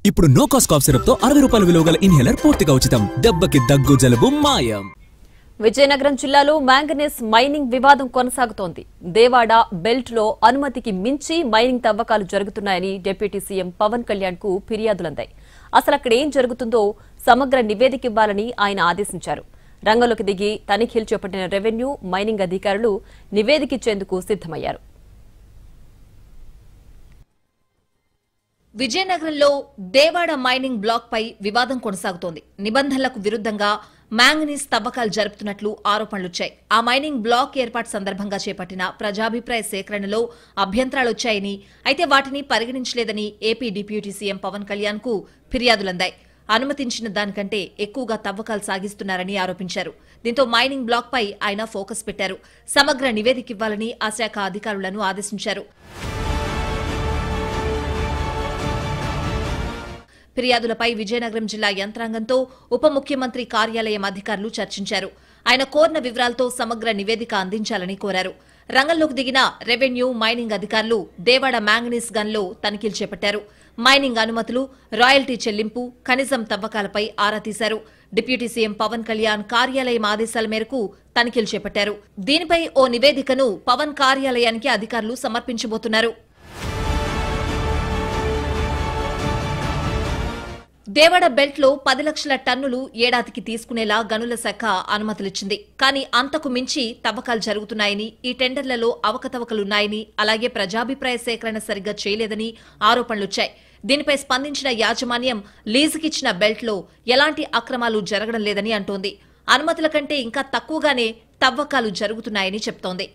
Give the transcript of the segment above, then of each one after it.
ఇప్పుడు no cost cough syrup తో 60 రూపాయల విలువ గల ఇన్హేలర్ పూర్తిగా ఉచితం. దెబ్బకి దగ్గు జలుబు మాయం. విజయనగరం జిల్లాలో మ్యాంగనీస్ మైనింగ్ వివాదం కొనసాగుతోంది. దేవాడ బెల్ట్ లో అనుమతికి మించి మైనింగ్ తవ్వకాలు జరుగుతున్నాయని డిప్యూటీ సీఎం పవన్ కళ్యాణ్ కు ఫిర్యాదులందాయి. అసలు అక్కడ ఏం జరుగుతుందో సమగ్ర నివేదిక ఇవ్వాలని ఆయన ఆదేశించారు. రంగంలోకి దిగి తనిఖీలు చేపట్టిన రెవెన్యూ మైనింగ్ అధికారులు నివేదిక ఇచ్చేందుకు సిద్దమయ్యారు. విజయనగరంలో దేవాడ మైనింగ్ బ్లాక్ పై వివాదం కొనసాగుతోంది. నిబంధనలకు విరుద్దంగా మ్యాంగనీస్ తవ్వకాలు జరుపుతున్నట్లు ఆరోపణలొచ్చాయి. ఆ మైనింగ్ బ్లాక్ ఏర్పాటు సందర్భంగా చేపట్టిన ప్రజాభిప్రాయ సేకరణలో అభ్యంతరాలొచ్చాయని, అయితే వాటిని పరిగణించలేదని AP deputy CM Pawan Kalyan కు ఫిర్యాదులందాయి. అనుమతించిన దానికంటే ఎక్కువగా తవ్వకాలు సాగిస్తున్నారని ఆరోపించారు. దీంతో మైనింగ్ బ్లాక్ పై ఆయన ఫోకస్ పెట్టారు. సమగ్ర నివేదిక ఇవ్వాలని ఆ శాఖ అధికారులను ఆదేశించారు. ఫిర్యాదులపై విజయనగరం జిల్లా యంత్రాంగంతో ఉప ముఖ్యమంత్రి కార్యాలయం అధికారులు చర్చించారు. ఆయన కోరిన వివరాలతో సమగ్ర నివేదిక అందించాలని కోరారు. రంగంలోకి దిగిన రెవెన్యూ మైనింగ్ అధికారులు దేవాడ మ్యాంగనీస్ గన్లో తనిఖీలు చేపట్టారు. మైనింగ్ అనుమతులు, రాయల్టీ చెల్లింపు, ఖనిజం తవ్వకాలపై ఆరా తీశారు. డిప్యూటీ సీఎం పవన్ కళ్యాణ్ కార్యాలయం ఆదేశాల మేరకు తనిఖీలు చేపట్టారు. దీనిపై ఓ నివేదికను పవన్ కార్యాలయానికి అధికారులు సమర్పించబోతున్నారు. దేవాడ బెల్ట్ లో 10 లక్షల టన్నులు ఏడాదికి తీసుకునేలా గనుల శాఖ అనుమతులిచ్చింది. కానీ అంతకు మించి తవ్వకాలు జరుగుతున్నాయని, ఈ టెండర్లలో అవకతవకలున్నాయని, అలాగే ప్రజాభిప్రాయ సేకరణ సరిగ్గా చేయలేదని ఆరోపణలొచ్చాయి. దీనిపై స్పందించిన యాజమాన్యం లీజుకిచ్చిన బెల్ట్ లో ఎలాంటి అక్రమాలు జరగడం లేదని అంటోంది. అనుమతుల కంటే ఇంకా తక్కువగానే తవ్వకాలు జరుగుతున్నాయని చెప్తోంది.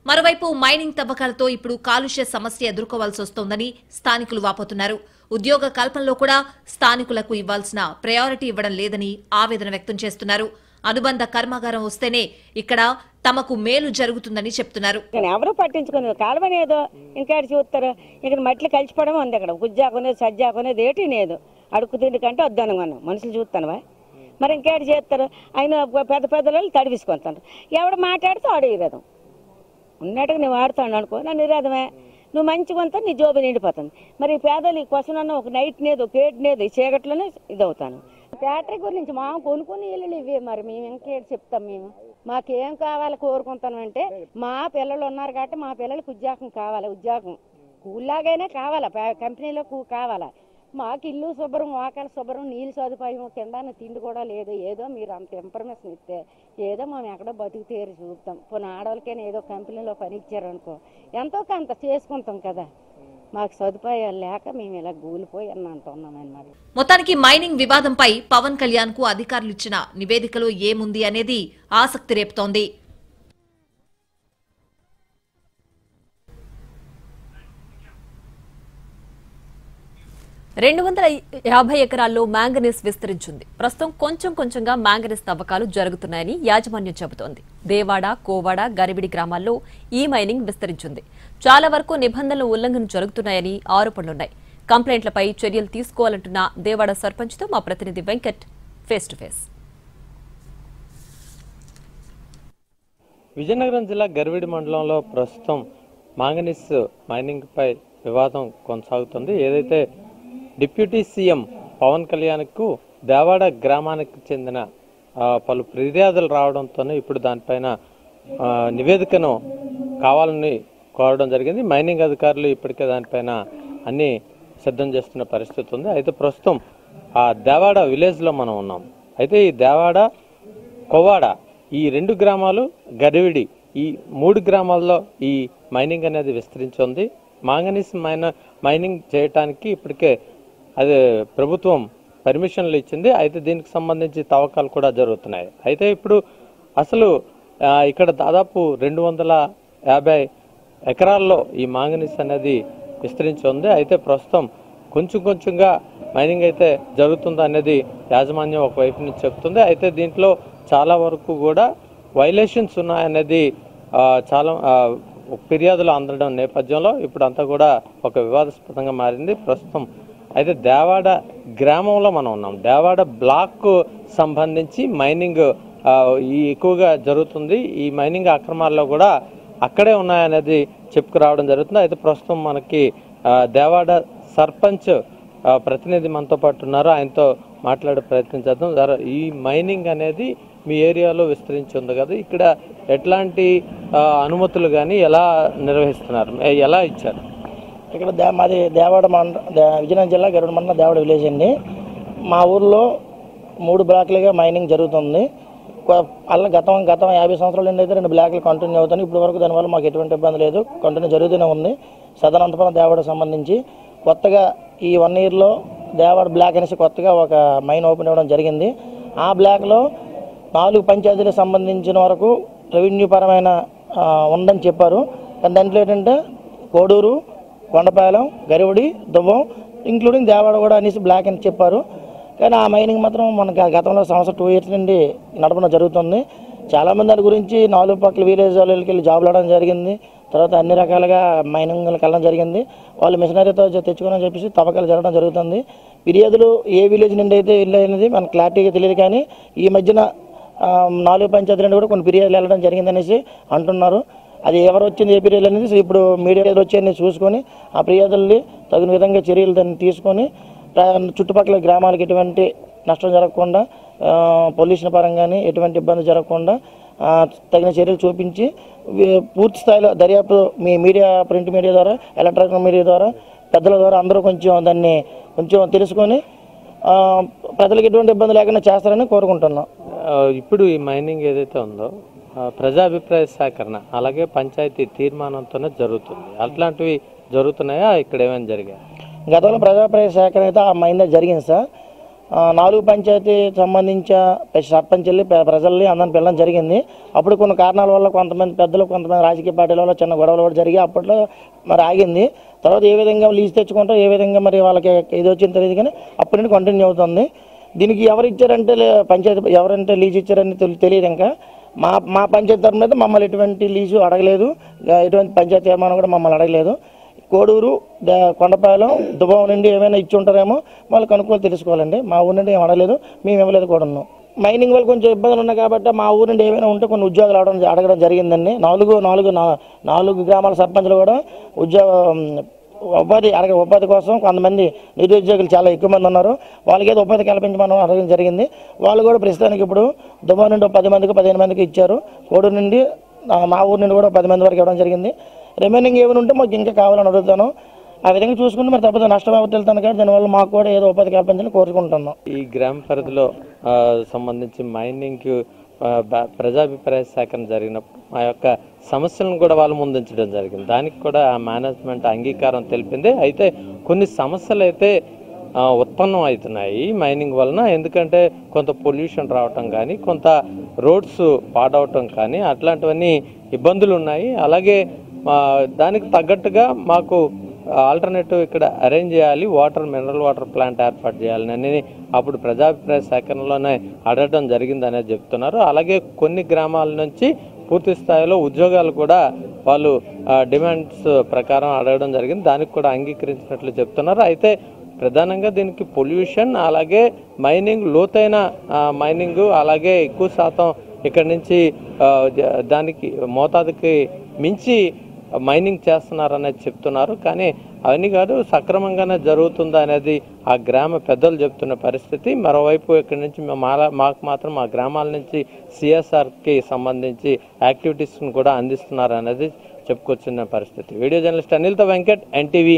మరోవైపు మైనింగ్ తవ్వకాలతో ఇప్పుడు కాలుష్య సమస్య ఎదుర్కోవాల్సి వస్తోందని స్థానికులు వాపోతున్నారు. ఉద్యోగ కల్పనలో కూడా స్థానికులకు ఇవ్వాల్సిన ప్రయారిటీ ఇవ్వడం లేదని ఆవేదన వ్యక్తం చేస్తున్నారు. అనుబంధ కర్మాగారం వస్తేనే ఇక్కడ తమకు మేలు జరుగుతుందని చెప్తున్నారు. ఎవరు పట్టించుకుని కాలువనేదో ఇంకేటి చూస్తారు. ఇక్కడ మట్లు కలిసిపోవడం ఉంది. అక్కడ గుజ్జాకునేది సజ్జాకునేది ఏటి లేదు. అడుక్కు తిండి కంటే వద్దాను మనం మనుషులు చూస్తానువా. మరి ఇంకేటి చేస్తారు. ఆయన పెద్ద పెద్దలు తడివిసుకుంటారు. ఎవడు మాట్లాడితే అడిగిరదం ఉన్నట్టుగా నువ్వు ఆడుతాను అనుకో, నా నిరాదమే. నువ్వు మంచిగా అంతా నీ జోబు నిండిపోతుంది. మరి పేదలు ఈ క్వశ్చన్ అన్న ఒక నైట్ లేదు, ఒక ఏడు లేదు, ఈ చీకట్లోనే ఇదవుతాను. ఫ్యాక్టరీ గురించి మా కొనుక్కుని ఇల్లు ఇవే. మరి మేము ఇంకేటి చెప్తాం. మేము మాకేం కావాలి కోరుకుంటాం అంటే, మా పిల్లలు ఉన్నారు కాబట్టి మా పిల్లలకు ఉద్యోగం కావాలి. ఉద్యోగం కూల్లాగైనా కావాలా, కంపెనీలో కావాలా. మాకు ఇల్లు శుభ్రం, వాకలు శుభ్రం, నీళ్ళు సదుపాయం, తినడానికి తిండి కూడా లేదు. ఏదో మీరు అంత ఇన్ఫర్మేషన్ ఇస్తే ఏదో మేము ఎక్కడో బతుకు తీరు చూపుతాం. పోనీ ఆడవాళ్ళకైనా ఏదో కంపెనీలో పని ఇచ్చారనుకో ఎంతో కొంత చేసుకుంటాం కదా. మాకు సదుపాయాలు లేక మేము ఇలా గూలిపోయి అని అంటున్నాం అన్నమాట. మొత్తానికి మైనింగ్ వివాదంపై పవన్ కళ్యాణ్ కు అధికారులు ఇచ్చిన నివేదికలో ఏముంది అనేది ఆసక్తి రేపుతోంది. 250 ఎకరాల్లో మ్యాంగనీస్ విస్తరించింది. ప్రస్తుతం కొంచెం కొంచెంగా మ్యాంగనీస్ తవ్వకాలు జరుగుతున్నాయని యాజమాన్యం చెబుతోంది. దేవాడ, కోవాడ, గరిబిడి గ్రామాల్లో ఈ మైనింగ్ విస్తరించింది. చాలా వరకు నిబంధనల ఉల్లంఘన జరుగుతున్నాయని ఆరోపణలున్నాయి. కంప్లైంట్లపై చర్యలు తీసుకోవాలంటున్న దేవాడ సర్పంచ్తో మా ప్రతినిధి Venkat face to face. Vizianagaram జిల్లా గరిబిడి మండలంలో ప్రస్తుతం మాంగనీస్ మైనింగ్ పై వివాదం కొనసాగుతుంది. ఏదైతే డిప్యూటీ సీఎం పవన్ కళ్యాణ్కు దేవాడ గ్రామానికి చెందిన పలు ఫిర్యాదులు రావడంతోనే ఇప్పుడు దానిపైన నివేదికను కావాలని కోరడం జరిగింది. మైనింగ్ అధికారులు ఇప్పటికే దానిపైన అన్ని సిద్ధం చేస్తున్న పరిస్థితి ఉంది. అయితే ప్రస్తుతం ఆ దేవాడ విలేజ్లో మనం ఉన్నాం. అయితే ఈ దేవాడ, కోవాడ ఈ 2 గ్రామాలు, గరివిడి ఈ 3 గ్రామాల్లో ఈ మైనింగ్ అనేది విస్తరించి ఉంది. మాంగనీస్ మైనింగ్ చేయటానికి ఇప్పటికే అది ప్రభుత్వం పర్మిషన్లు ఇచ్చింది. అయితే దీనికి సంబంధించి తవ్వకాలు కూడా జరుగుతున్నాయి. అయితే ఇప్పుడు అసలు ఇక్కడ దాదాపు 250 ఎకరాల్లో ఈ మాంగనీస్ అనేది విస్తరించి ఉంది. అయితే ప్రస్తుతం కొంచెం కొంచెంగా మైనింగ్ అయితే జరుగుతుంది అనేది యాజమాన్యం ఒకవైపు నుంచి చెప్తుంది. అయితే దీంట్లో చాలా వరకు కూడా వైలేషన్స్ ఉన్నాయనేది చాలా ఫిర్యాదులు అందడం నేపథ్యంలో ఇప్పుడు అంతా కూడా ఒక వివాదాస్పదంగా మారింది ప్రస్తుతం. అయితే దేవాడ గ్రామంలో మనం ఉన్నాం. దేవాడ బ్లాక్ సంబంధించి మైనింగ్ ఎక్కువగా జరుగుతుంది. ఈ మైనింగ్ అక్రమాల్లో కూడా అక్కడే ఉన్నాయనేది చెప్పుకురావడం జరుగుతుంది. అయితే ప్రస్తుతం మనకి దేవాడ సర్పంచ్ ప్రతినిధి మనతో పాటు ఉన్నారు. ఆయనతో మాట్లాడే ప్రయత్నం చేద్దాం. ఈ మైనింగ్ అనేది మీ ఏరియాలో విస్తరించి ఉంది కదా, ఇక్కడ ఎట్లాంటి అనుమతులు కానీ ఎలా నిర్వహిస్తున్నారు, ఎలా ఇచ్చారు? ఇక్కడ మాది దేవాడ విజయనగరం జిల్లా గరుడ మండలం దేవాడ విలేజ్ అండి. మా ఊర్లో 3 బ్లాక్లుగా మైనింగ్ జరుగుతుంది. గతం 50 సంవత్సరాల నుండి అయితే 2 బ్లాక్లు కంటిన్యూ అవుతాయి. ఇప్పటి వరకు దానివల్ల మాకు ఎటువంటి ఇబ్బంది లేదు, కంటిన్యూ జరుగుతూనే ఉంది. సదనంతపురం దేవాడ సంబంధించి కొత్తగా ఈ 1 ఇయర్లో దేవాడ బ్లాక్ అనేసి కొత్తగా ఒక మైన్ ఓపెన్ అవ్వడం జరిగింది. ఆ బ్లాక్లో 4 పంచాయతీలకు సంబంధించిన వరకు రెవెన్యూ పరమైన ఉందని చెప్పారు. కానీ దాంట్లో ఏంటంటే కోడూరు, కొండపాలెం, గరివడి, దువ్వం ఇంక్లూడింగ్ దేవాడ కూడా అనేసి బ్లాక్ అని చెప్పారు. కానీ ఆ మైనింగ్ మాత్రం మనకి గతంలో 2 ఇయర్స్ నుండి నడపడం జరుగుతుంది. చాలామంది దాని గురించి 4 పక్కల విలేజ్ వాళ్ళకి వెళ్ళి జాబ్లు అవడం జరిగింది. తర్వాత అన్ని రకాలుగా మైనింగ్లకు వెళ్ళడం జరిగింది. వాళ్ళు మిషనరీతో తెచ్చుకోవాలని చెప్పేసి తవ్వకాలు జరగడం జరుగుతుంది. ఫిర్యాదులు ఏ విలేజ్ నుండి అయితే వెళ్ళినది మనకు క్లారిటీగా తెలియదు. కానీ ఈ మధ్యన 4 పంచాయతీ నుండి కూడా కొన్ని ఫిర్యాదులు వెళ్ళడం జరిగిందనేసి అంటున్నారు. అది ఎవరు వచ్చింది ఏ ఫిర్యాదులు అనేది ఇప్పుడు మీడియాలో వచ్చి చూసుకొని ఆ ఫిర్యాదుల్ని తగిన విధంగా చర్యలు దాన్ని తీసుకొని చుట్టుపక్కల గ్రామాలకు ఎటువంటి నష్టం జరగకుండా, పొల్యూషన్ పరంగానే ఎటువంటి ఇబ్బంది జరగకుండా తగిన చర్యలు చూపించి పూర్తి స్థాయిలో దర్యాప్తు మీ మీడియా, ప్రింట్ మీడియా ద్వారా, ఎలక్ట్రానిక్ మీడియా ద్వారా, పెద్దల ద్వారా అందరూ దాన్ని కొంచెం తెలుసుకొని ప్రజలకు ఎటువంటి ఇబ్బంది లేకుండా చేస్తారని కోరుకుంటున్నాం. ఇప్పుడు ఈ మైనింగ్ ఏదైతే ఉందో ప్రజాభిప్రాయ సేకరణ అలాగే పంచాయతీ తీర్మానంతోనే జరుగుతుంది. అట్లాంటివి జరుగుతున్నాయా? ఇక్కడ ఏమైనా జరిగాయి? గతంలో ప్రజాభిప్రాయ సేకరణ అయితే ఆ మైండ్ జరిగింది సార్. 4 పంచాయతీ సంబంధించిన సర్పంచ్ని ప్రజల్ని అందరిని పిల్లడం జరిగింది. అప్పుడు కొన్ని కారణాల వల్ల కొంతమంది పెద్దలు, కొంతమంది రాజకీయ పార్టీల వల్ల చిన్న గొడవలు కూడా జరిగి అప్పట్లో మరి ఆగింది. తర్వాత ఏ విధంగా లీజ్ తెచ్చుకుంటారో, ఏ విధంగా మరి వాళ్ళకి ఇది వచ్చింది తెలియదు. కానీ అప్పటి నుండి కంటిన్యూ అవుతుంది. దీనికి ఎవరు ఇచ్చారంటే పంచాయతీ ఎవరంటే లీజ్ ఇచ్చారని తెలియదు. ఇంకా మా పంచాయతీ తరఫున అయితే మమ్మల్ని ఎటువంటి లీజు అడగలేదు, ఎటువంటి పంచాయతీ తీర్మానం కూడా మమ్మల్ని అడగలేదు. కోడూరు, కొండపాలెం, దువ్వం నుండి ఏమైనా ఇచ్చి ఉంటారేమో వాళ్ళు కనుక్కోవాలి, తెలుసుకోవాలండి. మా ఊరి నుండి ఏం అడగలేదు, మేము ఇవ్వలేదు కూడా ఉన్నాం. మైనింగ్ వాళ్ళు కొంచెం ఇబ్బందులు ఉన్నాయి కాబట్టి మా ఊరి నుండి ఏమైనా ఉంటే కొన్ని ఉద్యోగాలు అడగడం జరిగిందండి. 4 గ్రామాల సర్పంచులు కూడా ఉపాధి కోసం కొంతమంది నిరుద్యోగులు చాలా ఎక్కువ మంది ఉన్నారు. వాళ్ళకి ఏదో ఉపాధి కల్పించమని అడగడం జరిగింది. వాళ్ళు కూడా ప్రస్తుతానికి ఇప్పుడు దువ్వం నుండి 10 మందికి 15 మందికి ఇచ్చారు. కోడూరు నుండి మా ఊరి నుండి కూడా 10 మంది వరకు ఇవ్వడం జరిగింది. రిమైనింగ్ ఏమైనా ఉంటే మాకు ఇంకా కావాలని అడుగుతాను. ఆ విధంగా చూసుకుంటే మరి తప్పదు నష్టం ఎవరు వెళ్తాను కాబట్టి దానివల్ల మాకు కూడా ఏదో ఉపాధి కల్పించాలని కోరుకుంటున్నాం. ఈ గ్రామ పరిధిలో సంబంధించి మైనింగ్ ప్రజాభిప్రాయ సేకరణ జరిగినప్పుడు మా యొక్క సమస్యలను కూడా వాళ్ళు ముందుంచడం జరిగింది. దానికి కూడా ఆ మేనేజ్మెంట్ అంగీకారం తెలిపింది. అయితే కొన్ని సమస్యలు అయితే ఉత్పన్నం అవుతున్నాయి మైనింగ్ వలన. ఎందుకంటే కొంత పొల్యూషన్ రావటం కానీ, కొంత రోడ్స్ పాడవటం కానీ అట్లాంటివన్నీ ఇబ్బందులు ఉన్నాయి. అలాగే దానికి తగ్గట్టుగా మాకు ఆల్టర్నేటివ్ ఇక్కడ అరేంజ్ చేయాలి, మినరల్ వాటర్ ప్లాంట్ ఏర్పాటు చేయాలని అప్పుడు ప్రజాభిప్రాయ సేకరణలోనే అడగడం జరిగింది అనేది చెప్తున్నారు. అలాగే కొన్ని గ్రామాల నుంచి పూర్తి స్థాయిలో ఉద్యోగాలు కూడా వాళ్ళు డిమాండ్స్ ప్రకారం అడగడం జరిగింది. దానికి కూడా అంగీకరించినట్లు చెప్తున్నారు. అయితే ప్రధానంగా దీనికి పొల్యూషన్, అలాగే మైనింగ్, లోతైన మైనింగ్, అలాగే ఎక్కువ శాతం ఇక్కడి నుంచి దానికి మోతాదుకి మించి మైనింగ్ చేస్తున్నారనేది చెప్తున్నారు. కానీ అవన్నీ కాదు, సక్రమంగానే జరుగుతుందా అనేది ఆ గ్రామ పెద్దలు చెప్తున్న పరిస్థితి. మరోవైపు ఇక్కడి నుంచి మాకు మాత్రం మా గ్రామాల నుంచి సిఎస్ఆర్కి సంబంధించి యాక్టివిటీస్ని కూడా అందిస్తున్నారు అనేది చెప్పుకొచ్చిన పరిస్థితి. వీడియో జర్నలిస్ట్ అనిల్తో వెంకట్, NTV.